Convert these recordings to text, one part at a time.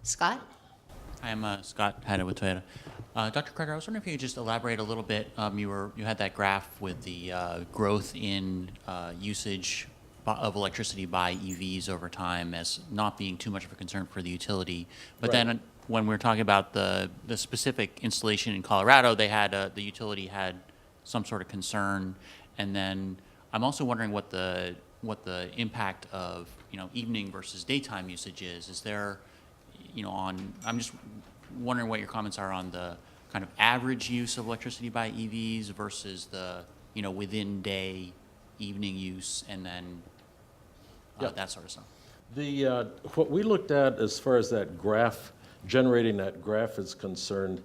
Scott? Hi, I'm Scott Haddad with Toyota. Dr. Carter, I was wondering if you could just elaborate a little bit. You had that graph with the growth in usage of electricity by EVs over time as not being too much of a concern for the utility. But Right. then when we were talking about the specific installation in Colorado, they had the utility had some sort of concern. And then I'm also wondering what the impact of evening versus daytime usage is. Is there I'm just wondering what your comments are on the kind of average use of electricity by EVs versus the, within day evening use, and then Yep. that sort of stuff. What we looked at as far as that graph, generating that graph is concerned,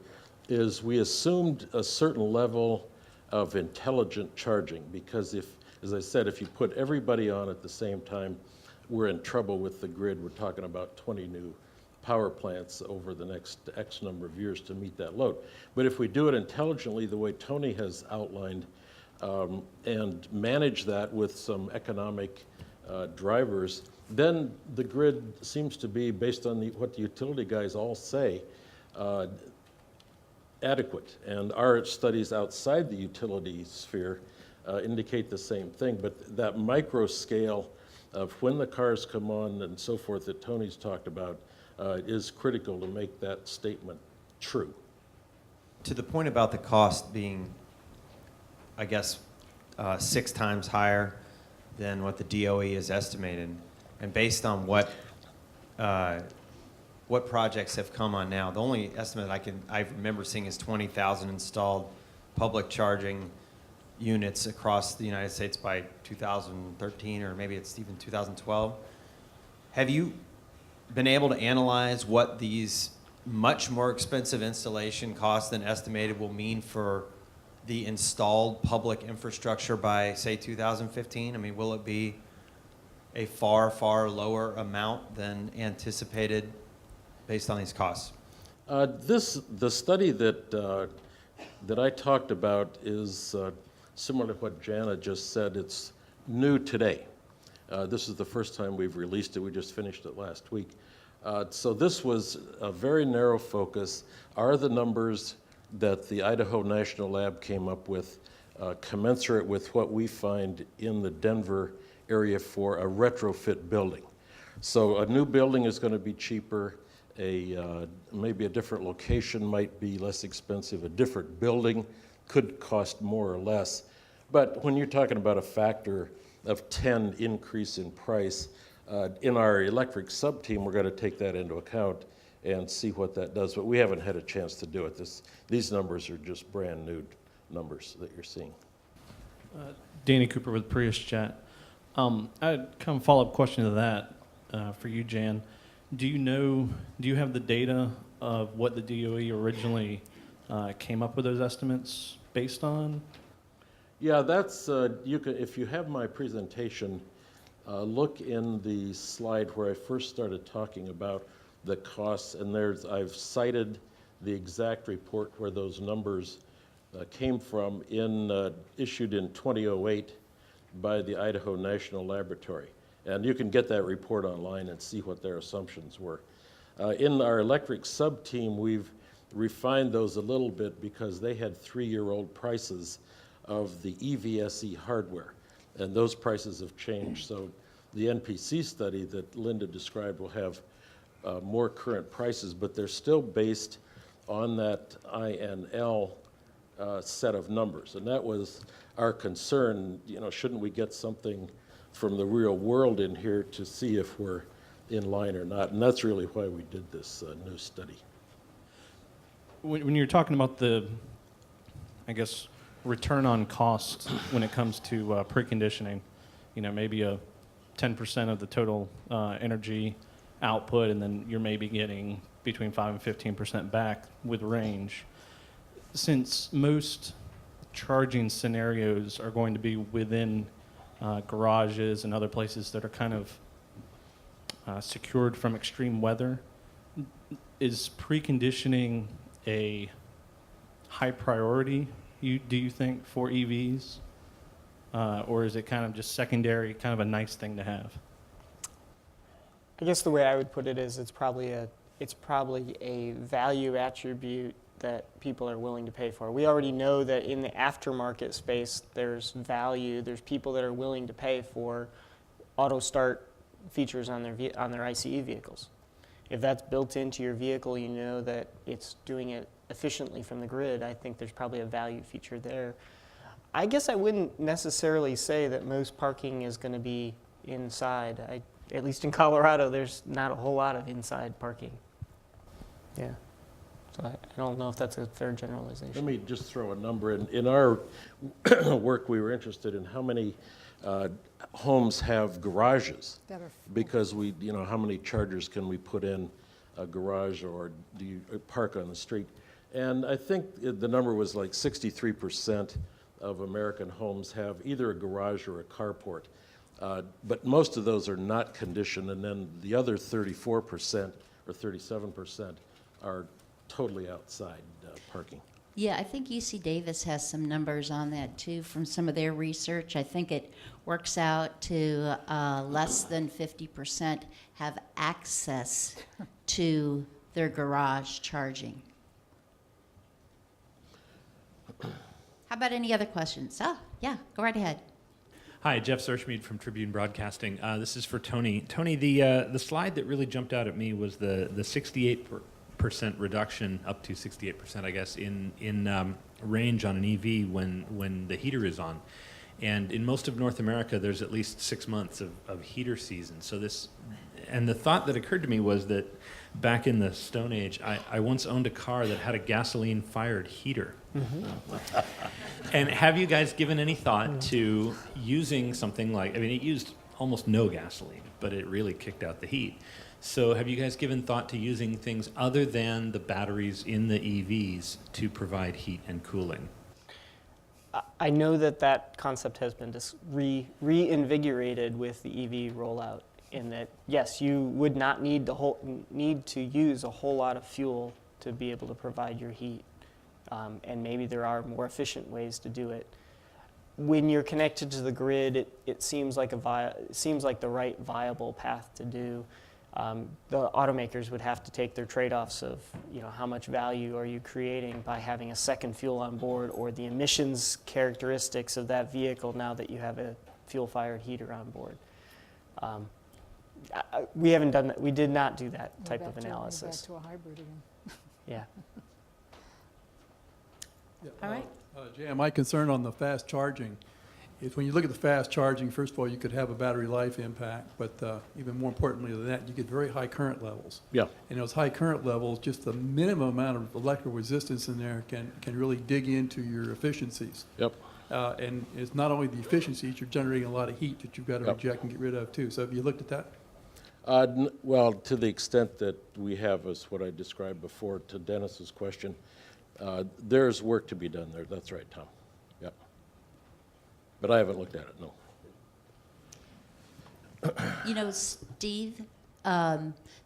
is we assumed a certain level of intelligent charging, because as I said, if you put everybody on at the same time, we're in trouble with the grid. We're talking about 20 new power plants over the next X number of years to meet that load. But if we do it intelligently, the way Tony has outlined, and manage that with some economic drivers, then the grid seems to be, based on what the utility guys all say, adequate. And our studies outside the utility sphere indicate the same thing. But that micro scale of when the cars come on and so forth that Tony's talked about is critical to make that statement true. To the point about the cost being, I guess, 6 times higher than what the DOE is estimated, and based on what projects have come on now, the only estimate I remember seeing is 20,000 installed public charging units across the United States by 2013, or maybe it's even 2012. Have you been able to analyze what these much more expensive installation costs than estimated will mean for the installed public infrastructure by, say, 2015? I mean, will it be a far, far lower amount than anticipated based on these costs? The study that I talked about is similar to what Jana just said. It's new today. This is the first time we've released it. We just finished it last week. So this was a very narrow focus. Are the numbers that the Idaho National Lab came up with commensurate with what we find in the Denver area for a retrofit building? So a new building is going to be cheaper. Maybe a different location might be less expensive. A different building could cost more or less. But when you're talking about a factor of 10 increase in price, in our electric sub-team, we're going to take that into account and see what that does. But we haven't had a chance to do it. These numbers are just brand new numbers that you're seeing. Danny Cooper with Prius Chat. I had kind of a follow-up question to that for you, Jan. Do you have the data of what the DOE originally came up with those estimates based on? Yeah, that's if you have my presentation, look in the slide where I first started talking about the costs, and I've cited the exact report where those numbers came from, issued in 2008 by the Idaho National Laboratory. And you can get that report online and see what their assumptions were. In our electric sub-team, we've refined those a little bit because they had 3-year-old prices of the EVSE hardware, and those prices have changed. So the NPC study that Linda described will have more current prices, but they're still based on that INL set of numbers. And that was our concern. Shouldn't we get something from the real world in here to see if we're in line or not? And that's really why we did this new study. When you're talking about the, I guess, return on cost when it comes to preconditioning, maybe a 10% of the total energy output, and then you're maybe getting between 5 and 15% back with range. Since most charging scenarios are going to be within garages and other places that are kind of secured from extreme weather, is preconditioning a high priority, do you think, for EVs? Or is it kind of just secondary, kind of a nice thing to have? I guess the way I would put it is it's probably a it's probably a value attribute that people are willing to pay for. We already know that in the aftermarket space, there's value. There's people that are willing to pay for auto start features on their ICE vehicles. If that's built into your vehicle, you know that it's doing it efficiently from the grid. I think there's probably a value feature there. I guess I wouldn't necessarily say that most parking is going to be inside. At least in Colorado, there's not a whole lot of inside parking. Yeah. So I don't know if that's a fair Let generalization. me just throw a number in. In our work, we were interested in how many homes have garages. That are Because how many chargers can we put in a garage, or do you park on the street? And I think the number was like 63% of American homes have either a garage or a carport. But most of those are not conditioned, and then the other 34% or 37% are totally outside parking. Yeah, I think UC Davis has some numbers on that too from some of their research. I think it works out to less than 50% have access to their garage charging. How about any other questions? Oh, yeah, go right ahead. Hi, Jeff Searchmead from Tribune Broadcasting. This is for Tony. Tony, the slide that really jumped out at me was the 68% reduction, up to 68%, I guess, in range on an EV when the heater is on. And in most of North America, there's at least 6 months of heater season. So and the thought that occurred to me was that back in the Stone Age, I once owned a car that had a gasoline-fired heater. And have you guys given any thought to using something like, it used almost no gasoline, but it really kicked out the heat. So have you guys given thought to using things other than the batteries in the EVs to provide heat and cooling? I know that concept has been reinvigorated with the EV rollout, in that, yes, you would not need to use a whole lot of fuel to be able to provide your heat. And maybe there are more efficient ways to do it. When you're connected to the grid, it seems like the right viable path to do. The automakers would have to take their trade-offs of, how much value are you creating by having a second fuel on board, or the emissions characteristics of that vehicle now that you have a fuel-fired heater on board. We haven't done that. We did not do that type of analysis. Back to a hybrid again. Yeah. All right. Jay, my concern on the fast charging is when you look at the fast charging, first of all, you could have a battery life impact, but even more importantly than that, you get very high current levels. Yeah. And those high current levels, just the minimum amount of electrical resistance in there can really dig into your efficiencies. Yep. And it's not only the efficiencies, you're generating a lot of heat that you've got to Yep. reject and get rid of too. So have you looked at that? Well, to the extent that we have, as what I described before, to Dennis's question, there's work to be done there. That's right, Tom. Yep. But I haven't looked at it, no. Steve,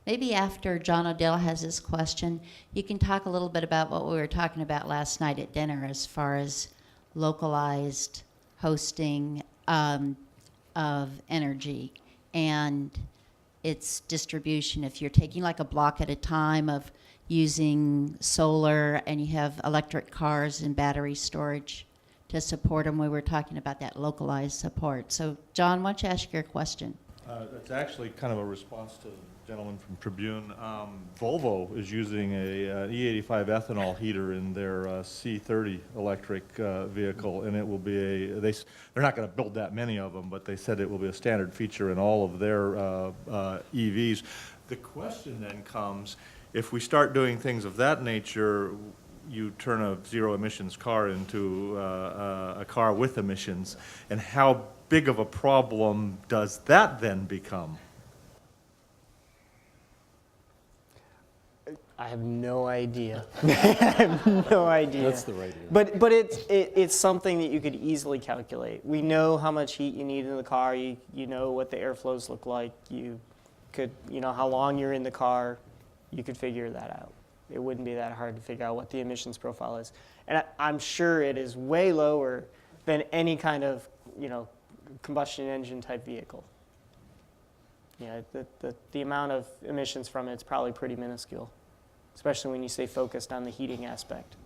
maybe after John Odell has his question, you can talk a little bit about what we were talking about last night at dinner as far as localized hosting of energy and its distribution. If you're taking like a block at a time of using solar and you have electric cars and battery storage to support them, we were talking about that localized support. So John, why don't you ask your question? It's actually kind of a response to the gentleman from Tribune. Volvo is using a E85 ethanol heater in their C30 electric vehicle, and it will be they're not going to build that many of them, but they said it will be a standard feature in all of their EVs. The question then comes, if we start doing things of that nature, you turn a zero emissions car into a car with emissions, and how big of a problem does that then become? I have no idea. I have no idea. That's the right answer. But it's something that you could easily calculate. We know how much heat you need in the car. You know what the airflows look like. You could, how long you're in the car. You could figure that out. It wouldn't be that hard to figure out what the emissions profile is. And I'm sure it is way lower than any kind of, combustion engine type vehicle. Yeah, the amount of emissions from it's probably pretty minuscule, especially when you stay focused on the heating aspect.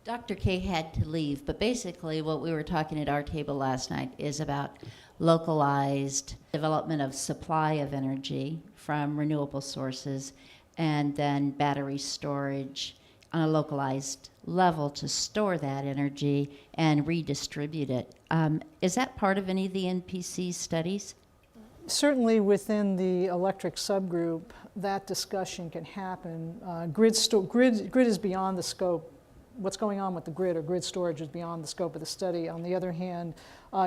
Dr. K had to leave, but basically what we were talking at our table last night is about localized development of supply of energy from renewable sources and then battery storage on a localized level to store that energy and redistribute it. Is that part of any of the NPC studies? Certainly within the electric subgroup, that discussion can happen. Grid is beyond the scope. What's going on with the grid or grid storage is beyond the scope of the study. On the other hand,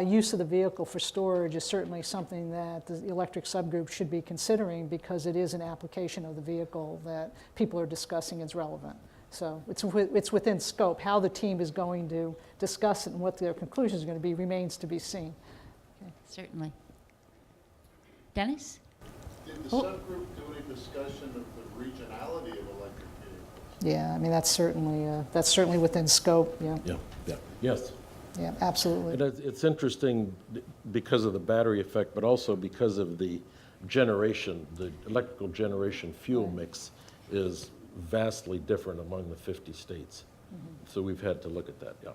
use of the vehicle for storage is certainly something that the electric subgroup should be considering because it is an application of the vehicle that people are discussing as relevant. So it's within scope. How the team is going to discuss it and what their conclusions are going to be remains to be seen. Okay, certainly. Dennis? Did the subgroup do any discussion of the regionality of electric vehicles? Yeah, I mean, that's certainly within scope, yeah. Yes. Yeah, absolutely. And it's interesting because of the battery effect, but also because of the generation, the electrical generation fuel mix is vastly different among the 50 states. So we've had to look at that, yeah.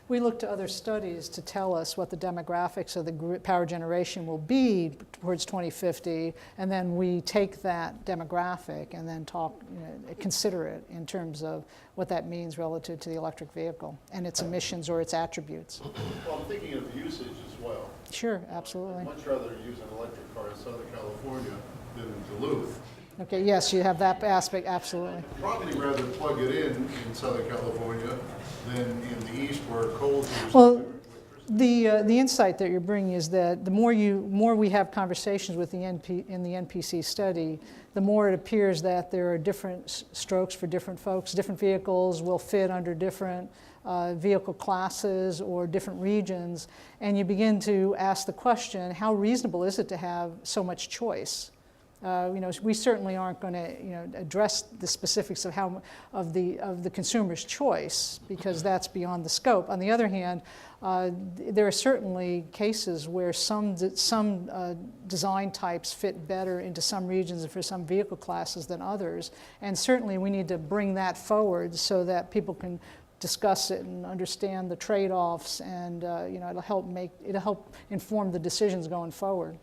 We look to other studies to tell us what the demographics of the power generation will be towards 2050, and then we take that demographic and then consider it in terms of what that means relative to the electric vehicle and its emissions or its attributes. Well, I'm thinking of usage as well. Sure, absolutely. I'd much rather use an electric car in Southern California than in Duluth. Okay, yes, you have that aspect, absolutely. Probably rather plug it in Southern California than in the east where coal is. Well, the insight that you're bringing is that the more we have conversations with in the NPC study, the more it appears that there are different strokes for different folks. Different vehicles will fit under different vehicle classes or different regions, and you begin to ask the question: how reasonable is it to have so much choice? We certainly aren't going to address the specifics of the consumer's choice because that's beyond the scope. On the other hand, there are certainly cases where some design types fit better into some regions and for some vehicle classes than others, and certainly we need to bring that forward so that people can discuss it and understand the trade-offs, and it'll help inform the decisions going forward.